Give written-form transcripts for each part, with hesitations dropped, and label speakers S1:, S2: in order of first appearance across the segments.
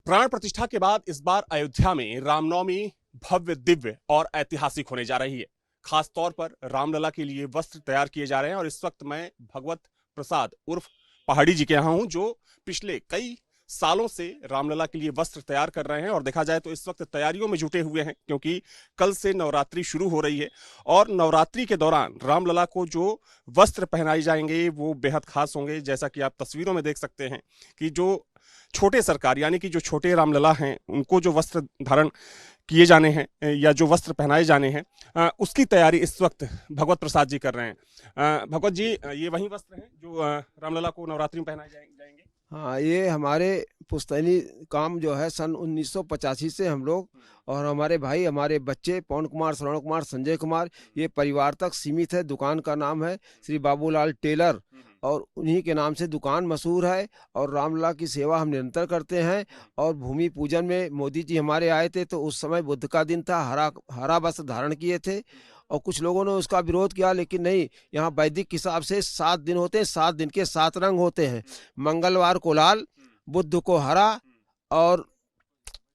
S1: प्राण प्रतिष्ठा के बाद इस बार अयोध्या में रामनवमी भव्य, दिव्य और ऐतिहासिक होने जा रही है। खास तौर पर रामलला के लिए वस्त्र तैयार किए जा रहे हैं और इस वक्त मैं भगवत प्रसाद उर्फ पहाड़ी जी के यहाँ हूँ, जो पिछले कई सालों से रामलला के लिए वस्त्र तैयार कर रहे हैं। और देखा जाए तो इस वक्त तैयारियों में जुटे हुए हैं, क्योंकि कल से नवरात्रि शुरू हो रही है और नवरात्रि के दौरान रामलला को जो वस्त्र पहनाए जाएंगे वो बेहद खास होंगे। जैसा कि आप तस्वीरों में देख सकते हैं कि जो छोटे सरकार यानी कि जो छोटे रामलला हैं, उनको जो वस्त्र धारण किए जाने हैं या जो वस्त्र पहनाए जाने हैं, उसकी तैयारी इस वक्त भगवत प्रसाद जी कर रहे हैं। भगवत जी, ये वही वस्त्र हैं जो रामलला को नवरात्रि में पहनाए जाएंगे?
S2: हाँ, ये हमारे पुश्तैनी काम जो है सन 1985 से हम लोग और हमारे भाई, हमारे बच्चे पवन कुमार, श्रवण कुमार, संजय कुमार, ये परिवार तक सीमित है। दुकान का नाम है श्री बाबूलाल टेलर और उन्हीं के नाम से दुकान मशहूर है। और रामलला की सेवा हम निरंतर करते हैं। और भूमि पूजन में मोदी जी हमारे आए थे तो उस समय बुध का दिन था, हरा वस्त्र धारण किए थे और कुछ लोगों ने उसका विरोध किया, लेकिन नहीं, यहाँ वैदिक हिसाब से 7 दिन होते हैं, 7 दिन के 7 रंग होते हैं। मंगलवार को लाल, बुध को हरा और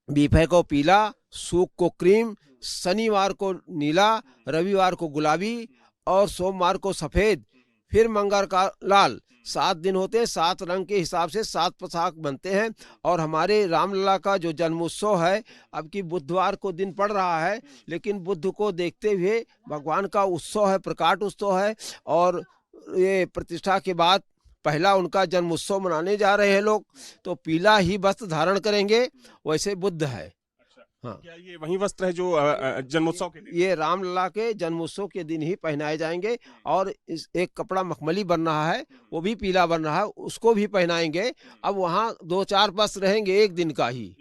S2: बीफे को पीला, सूक को क्रीम, शनिवार को नीला, रविवार को गुलाबी और सोमवार को सफेद, फिर मंगलवार का लाल। 7 दिन होते हैं, 7 रंग के हिसाब से 7 पोशाक बनते हैं। और हमारे रामलला का जो जन्मोत्सव है, अब की बुधवार को दिन पड़ रहा है, लेकिन बुध को देखते हुए भगवान का उत्सव है, प्रकाट उत्सव है। और ये प्रतिष्ठा के बाद पहला उनका जन्मोत्सव मनाने जा रहे हैं लोग, तो पीला ही वस्त्र धारण करेंगे, वैसे बुध है। हाँ,
S1: क्या ये वही वस्त्र है जो जन्मोत्सव के दिन?
S2: ये रामलला के जन्मोत्सव के दिन ही पहनाए जाएंगे। और इस एक कपड़ा मखमली बन रहा है, वो भी पीला बन रहा है, उसको भी पहनाएंगे। अब वहाँ 2-4 वस्त्र रहेंगे, एक दिन का ही,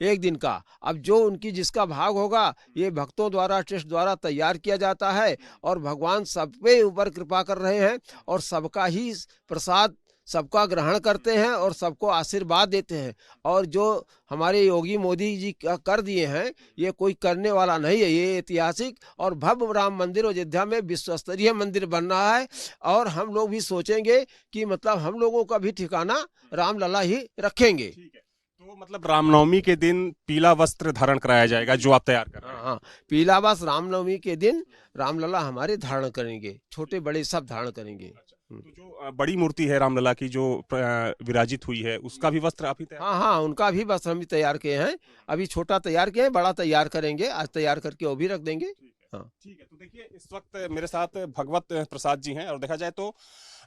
S2: एक दिन का। अब जो उनकी जिसका भाग होगा, ये भक्तों द्वारा, ट्रस्ट द्वारा तैयार किया जाता है। और भगवान सब पे ऊपर कृपा कर रहे हैं और सबका ही प्रसाद सबका ग्रहण करते हैं और सबको आशीर्वाद देते हैं। और जो हमारे योगी मोदी जी कर दिए हैं, ये कोई करने वाला नहीं है। ये ऐतिहासिक और भव्य राम मंदिर अयोध्या में विश्व स्तरीय मंदिर बन रहा है। और हम लोग भी सोचेंगे कि मतलब हम लोगों का भी ठिकाना रामलला ही रखेंगे।
S1: तो मतलब रामनवमी के दिन पीला वस्त्र धारण कराया जाएगा जो आप तैयार कर रहे हैं?
S2: हाँ, पीला वस्त्र रामनवमी के दिन रामलला हमारे धारण करेंगे, छोटे बड़े सब धारण करेंगे।
S1: तो जो बड़ी मूर्ति है रामलला की जो विराजित हुई है, उसका भी वस्त्र आप ही तैयार?
S2: हाँ, उनका भी वस्त्र हम तैयार किए हैं। अभी छोटा तैयार किए हैं, बड़ा तैयार करेंगे, आज तैयार करके वो भी रख देंगे। हाँ,
S1: ठीक है। तो देखिए, इस वक्त मेरे साथ भगवत प्रसाद जी हैं और देखा जाए तो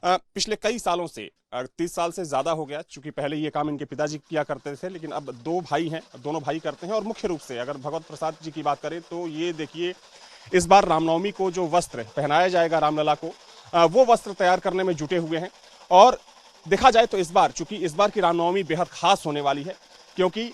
S1: पिछले कई सालों से 30 साल से ज्यादा हो गया, चूंकि पहले ये काम इनके पिताजी किया करते थे, लेकिन अब 2 भाई हैं, दोनों भाई करते हैं। और मुख्य रूप से अगर भगवत प्रसाद जी की बात करें तो ये देखिए, इस बार रामनवमी को जो वस्त्र पहनाया जाएगा रामलला को, वो वस्त्र तैयार करने में जुटे हुए हैं। और देखा जाए तो इस बार, चूंकि इस बार की रामनवमी बेहद खास होने वाली है, क्योंकि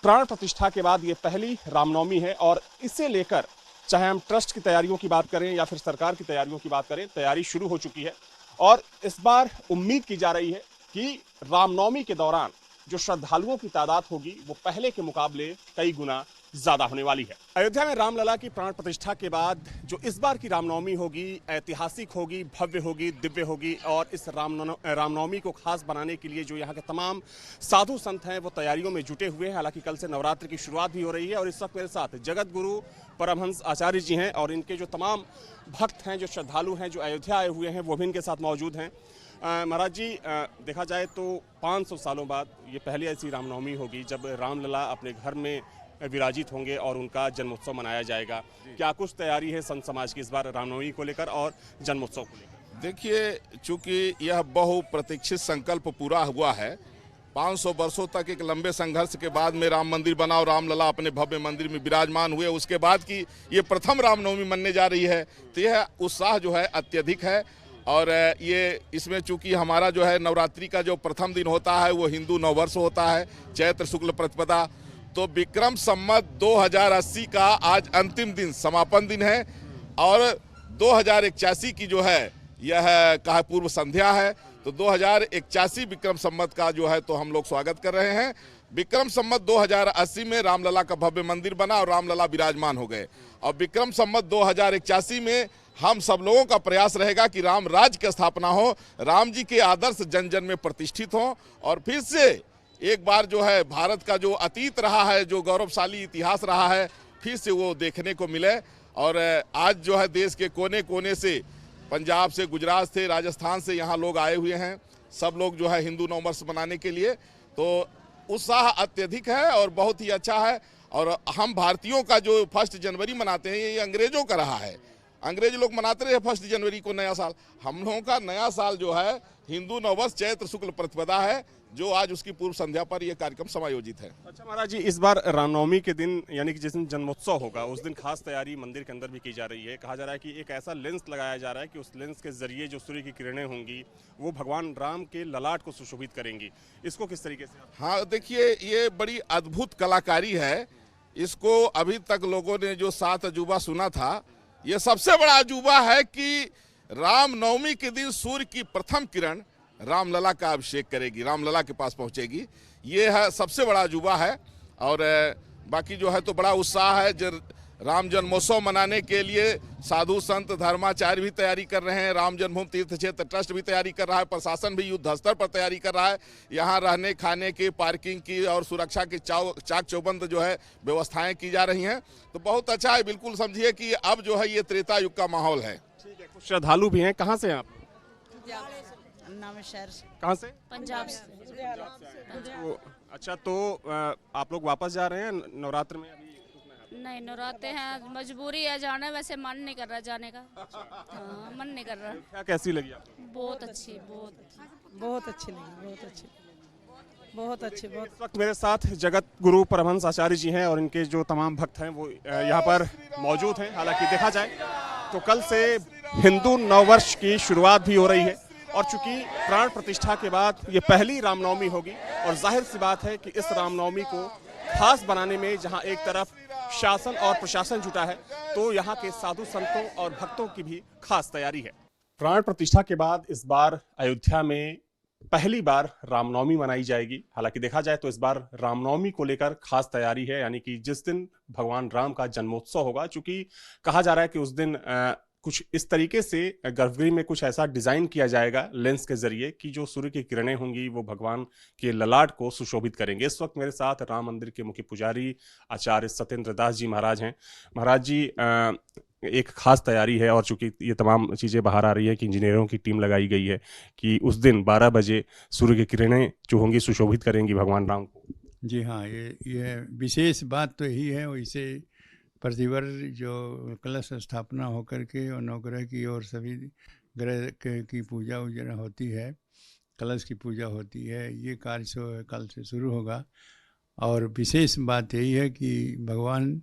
S1: प्राण प्रतिष्ठा के बाद ये पहली रामनवमी है। और इसे लेकर चाहे हम ट्रस्ट की तैयारियों की बात करें या फिर सरकार की तैयारियों की बात करें, तैयारी शुरू हो चुकी है। और इस बार उम्मीद की जा रही है कि रामनवमी के दौरान जो श्रद्धालुओं की तादाद होगी वो पहले के मुकाबले कई गुना ज्यादा होने वाली है। अयोध्या में रामलला की प्राण प्रतिष्ठा के बाद जो इस बार की रामनवमी होगी, ऐतिहासिक होगी, भव्य होगी, दिव्य होगी। और इस रामनवमी को खास बनाने के लिए जो यहाँ के तमाम साधु संत हैं वो तैयारियों में जुटे हुए हैं। हालांकि कल से नवरात्र की शुरुआत भी हो रही है और इस वक्त मेरे साथ जगत गुरु परमहंस आचार्य जी हैं और इनके जो तमाम भक्त हैं, जो श्रद्धालु हैं, जो अयोध्या आए हुए हैं, वो भी इनके साथ मौजूद हैं। महाराज जी, देखा जाए तो 500 सालों बाद ये पहली ऐसी रामनवमी होगी जब रामलला अपने घर में विराजित होंगे और उनका जन्मोत्सव मनाया जाएगा। क्या कुछ तैयारी है संत समाज की इस बार रामनवमी को लेकर और जन्मोत्सव को लेकर?
S3: देखिए, चूंकि यह बहुप्रतीक्षित संकल्प पूरा हुआ है, 500 वर्षों तक एक लंबे संघर्ष के बाद में राम मंदिर बना और रामलला अपने भव्य मंदिर में विराजमान हुए, उसके बाद की ये प्रथम रामनवमी मनने जा रही है, तो यह उत्साह जो है अत्यधिक है। और ये इसमें चूंकि हमारा जो है नवरात्रि का जो प्रथम दिन होता है वो हिंदू नववर्ष होता है, चैत्र शुक्ल प्रतिपदा, तो विक्रम संवत 2080 का आज अंतिम दिन, समापन दिन है। और 2081 की जो है यह का पूर्व संध्या है, तो 2081 विक्रम संवत का जो है तो हम लोग स्वागत कर रहे हैं। विक्रम संवत 2080 में रामलला का भव्य मंदिर बना और रामलला विराजमान हो गए। और विक्रम संवत 2081 में हम सब लोगों का प्रयास रहेगा कि राम राज्य की स्थापना हो, राम जी के आदर्श जन जन में प्रतिष्ठित हो और फिर से एक बार जो है भारत का जो अतीत रहा है, जो गौरवशाली इतिहास रहा है, फिर से वो देखने को मिले। और आज जो है देश के कोने कोने से, पंजाब से, गुजरात से, राजस्थान से यहाँ लोग आए हुए हैं। सब लोग जो है हिंदू नववर्ष मनाने के लिए, तो उत्साह अत्यधिक है और बहुत ही अच्छा है। और हम भारतीयों का जो 1 जनवरी मनाते हैं, ये अंग्रेजों का रहा है। अंग्रेज लोग मनाते रहे 1 जनवरी को नया साल। हम लोगों का नया साल जो है हिंदू नववर्ष चैत्र शुक्ल प्रतिपदा है, जो आज उसकी पूर्व संध्या पर यह कार्यक्रम समायोजित है।
S1: अच्छा महाराज जी, इस बार रामनवमी के दिन यानी कि जिस दिन जन्मोत्सव होगा उस दिन खास तैयारी मंदिर के अंदर भी की जा रही है। कहा जा रहा है कि एक ऐसा लेंस लगाया जा रहा है कि उस लेंस के जरिए जो सूर्य की किरणें होंगी वो भगवान राम के ललाट को सुशोभित करेंगी। इसको किस तरीके से?
S3: हाँ देखिए, ये बड़ी अद्भुत कलाकारी है। इसको अभी तक लोगों ने जो 7 अजूबा सुना था, ये सबसे बड़ा अजूबा है कि रामनवमी के दिन सूर्य की प्रथम किरण रामलला का अभिषेक करेगी, रामलला के पास पहुंचेगी। ये है सबसे बड़ा अजूबा है। और बाकी जो है तो बड़ा उत्साह है। राम जन्मोत्सव मनाने के लिए साधु संत धर्माचार्य भी तैयारी कर रहे हैं। राम जन्मभूमि तीर्थ क्षेत्र ट्रस्ट भी तैयारी कर रहा है। प्रशासन भी युद्ध स्तर पर तैयारी कर रहा है। यहाँ रहने खाने की, पार्किंग की और सुरक्षा की चाक चौबंद जो है व्यवस्थाएं की जा रही हैं। तो बहुत अच्छा है। बिल्कुल समझिए कि अब जो है ये त्रेता युग का माहौल है।
S1: ठीक है, कुछ श्रद्धालु भी हैं। कहाँ से हैं आप?
S4: शहर से।
S1: कहाँ से?
S4: पंजाब से।
S1: तो अच्छा, तो आप लोग वापस जा रहे हैं नवरात्र में? अभी
S4: नहीं, नवराते हैं, मजबूरी है जाना, वैसे मन नहीं कर रहा जाने का। हाँ, मन नहीं कर रहा।
S1: क्या कैसी लगी आपको?
S4: बहुत अच्छी, बहुत अच्छी,
S5: बहुत अच्छी लगी, बहुत अच्छी, बहुत अच्छी, बहुत।
S1: इस वक्त मेरे साथ जगत गुरु परमहंस आचार्य जी हैं और इनके जो तमाम भक्त हैं वो यहाँ पर मौजूद हैं। हालांकि देखा जाए तो कल से हिंदू नववर्ष की शुरुआत भी हो रही है और चूंकि प्राण प्रतिष्ठा के बाद ये पहली रामनवमी होगी और जाहिर सी बात है कि इस रामनवमी को खास बनाने में जहाँ एक तरफ शासन और प्रशासन जुटा है, तो यहाँ के साधु संतों और भक्तों की भी खास तैयारी है। प्राण प्रतिष्ठा के बाद इस बार अयोध्या में पहली बार रामनवमी मनाई जाएगी। हालांकि देखा जाए तो इस बार रामनवमी को लेकर खास तैयारी है, यानी कि जिस दिन भगवान राम का जन्मोत्सव होगा, चूंकि कहा जा रहा है कि उस दिन कुछ इस तरीके से गर्भगृह में कुछ ऐसा डिजाइन किया जाएगा लेंस के जरिए कि जो सूर्य की किरणें होंगी वो भगवान के ललाट को सुशोभित करेंगे। इस वक्त मेरे साथ राम मंदिर के मुख्य पुजारी आचार्य सत्येंद्र दास जी महाराज हैं। महाराज जी, एक खास तैयारी है और चूंकि ये तमाम चीज़ें बाहर आ रही है कि इंजीनियरों की टीम लगाई गई है कि उस दिन 12 बजे सूर्य की किरणें जो होंगी सुशोभित करेंगी भगवान राम को।
S6: जी हाँ, ये विशेष बात तो यही है। वैसे प्रतिवर्ष जो कलश स्थापना होकर के और नवग्रह की और सभी ग्रह की पूजा वगैरह होती है, कलश की पूजा होती है, ये कार्य कल से शुरू होगा। और विशेष बात यही है कि भगवान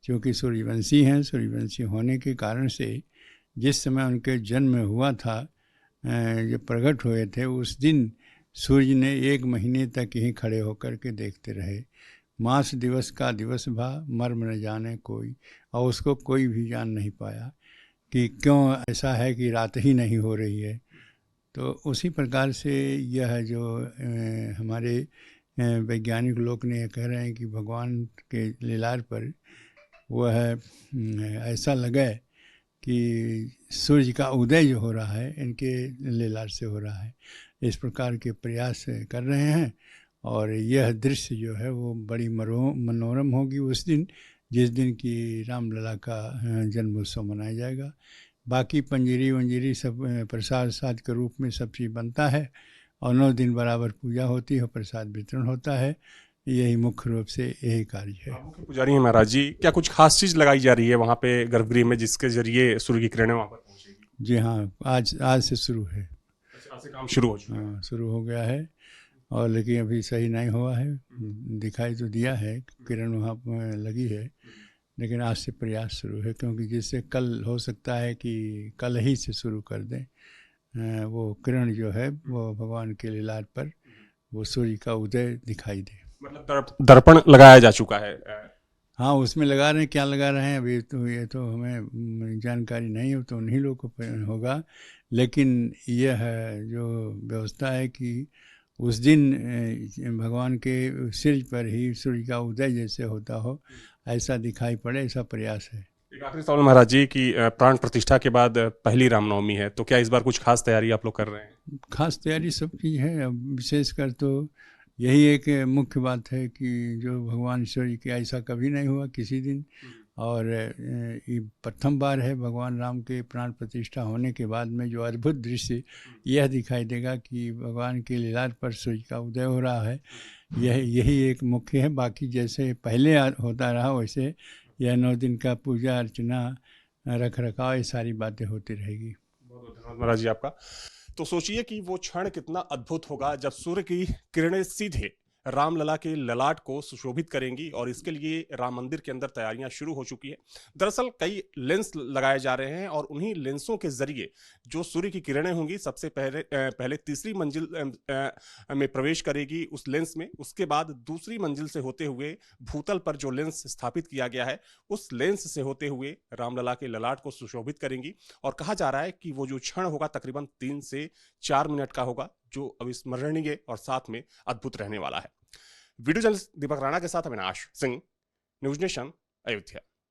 S6: क्योंकि सूर्यवंशी हैं, सूर्यवंशी होने के कारण से जिस समय उनके जन्म हुआ था, जब प्रकट हुए थे, उस दिन सूर्य ने 1 महीने तक ही खड़े होकर के देखते रहे। मास दिवस का दिवस भा मर्म न जाने कोई, और उसको कोई भी जान नहीं पाया कि क्यों ऐसा है कि रात ही नहीं हो रही है। तो उसी प्रकार से यह जो हमारे वैज्ञानिक लोग ने कह रहे हैं कि भगवान के लीलार पर वह ऐसा लगा कि सूर्य का उदय जो हो रहा है इनके लीलार से हो रहा है। इस प्रकार के प्रयास कर रहे हैं और यह दृश्य जो है वो बड़ी मनोरम होगी उस दिन, जिस दिन की रामलला का जन्मोत्सव मनाया जाएगा। बाकी पंजीरी वंजीरी सब प्रसाद साद के रूप में सब चीज़ बनता है और 9 दिन बराबर पूजा होती है, प्रसाद वितरण होता है। यही मुख्य रूप से यही कार्य है।
S1: मुख्य पुजारी हैं महाराज जी, क्या कुछ खास चीज़ लगाई जा रही है वहाँ पे गर्भगृह में जिसके जरिए सूर्य की किरणें वहाँ पर पहुँचेगी?
S6: जी हाँ, आज से शुरू है।
S1: आज से काम शुरू हो चुका है?
S6: हाँ, शुरू हो गया है और लेकिन अभी सही नहीं हुआ है। दिखाई तो दिया है, किरण वहाँ पर लगी है, लेकिन आज से प्रयास शुरू है, क्योंकि जिससे कल हो सकता है कि कल ही से शुरू कर दें। वो किरण जो है वो भगवान के लीलार पर वो सूर्य का उदय दिखाई दे।
S1: मतलब दर्पण लगाया जा चुका है?
S6: हाँ, उसमें लगा रहे हैं। क्या लगा रहे हैं अभी तो ये तो हमें जानकारी नहीं हो, तो उन्हीं लोग को होगा। लेकिन यह जो व्यवस्था है कि उस दिन भगवान के सिर पर ही सूर्य का उदय जैसे होता हो ऐसा दिखाई पड़े, ऐसा प्रयास है।
S1: एक आखिरी सवाल महाराज जी कि प्राण प्रतिष्ठा के बाद पहली रामनवमी है, तो क्या इस बार कुछ खास तैयारी आप लोग कर रहे हैं?
S6: खास तैयारी सब चीज़ है। अब विशेषकर तो यही एक मुख्य बात है कि जो भगवान ईश्वर जी के ऐसा कभी नहीं हुआ किसी दिन। और ये प्रथम बार है भगवान राम के प्राण प्रतिष्ठा होने के बाद में जो अद्भुत दृश्य यह दिखाई देगा कि भगवान के लीलाट पर सूर्य का उदय हो रहा है। यही एक मुख्य है। बाकी जैसे पहले होता रहा वैसे यह 9 दिन का पूजा अर्चना रख रखाव ये सारी बातें होती रहेगी।
S1: बहुत बहुत धन्यवाद महाराज जी आपका। तो सोचिए कि वो क्षण कितना अद्भुत होगा जब सूर्य की किरणें सीधे रामलला के ललाट को सुशोभित करेंगी, और इसके लिए राम मंदिर के अंदर तैयारियां शुरू हो चुकी है। दरअसल कई लेंस लगाए जा रहे हैं और उन्हीं लेंसों के जरिए जो सूर्य की किरणें होंगी सबसे पहले तीसरी मंजिल में प्रवेश करेगी उस लेंस में। उसके बाद दूसरी मंजिल से होते हुए भूतल पर जो लेंस स्थापित किया गया है उस लेंस से होते हुए रामलला के ललाट को सुशोभित करेंगी। और कहा जा रहा है कि वो जो क्षण होगा तकरीबन 3 से 4 मिनट का होगा, जो अविस्मरणीय और साथ में अद्भुत रहने वाला है। वीडियो जर्नलिस्ट दीपक राणा के साथ अविनाश सिंह, न्यूज नेशन, अयोध्या।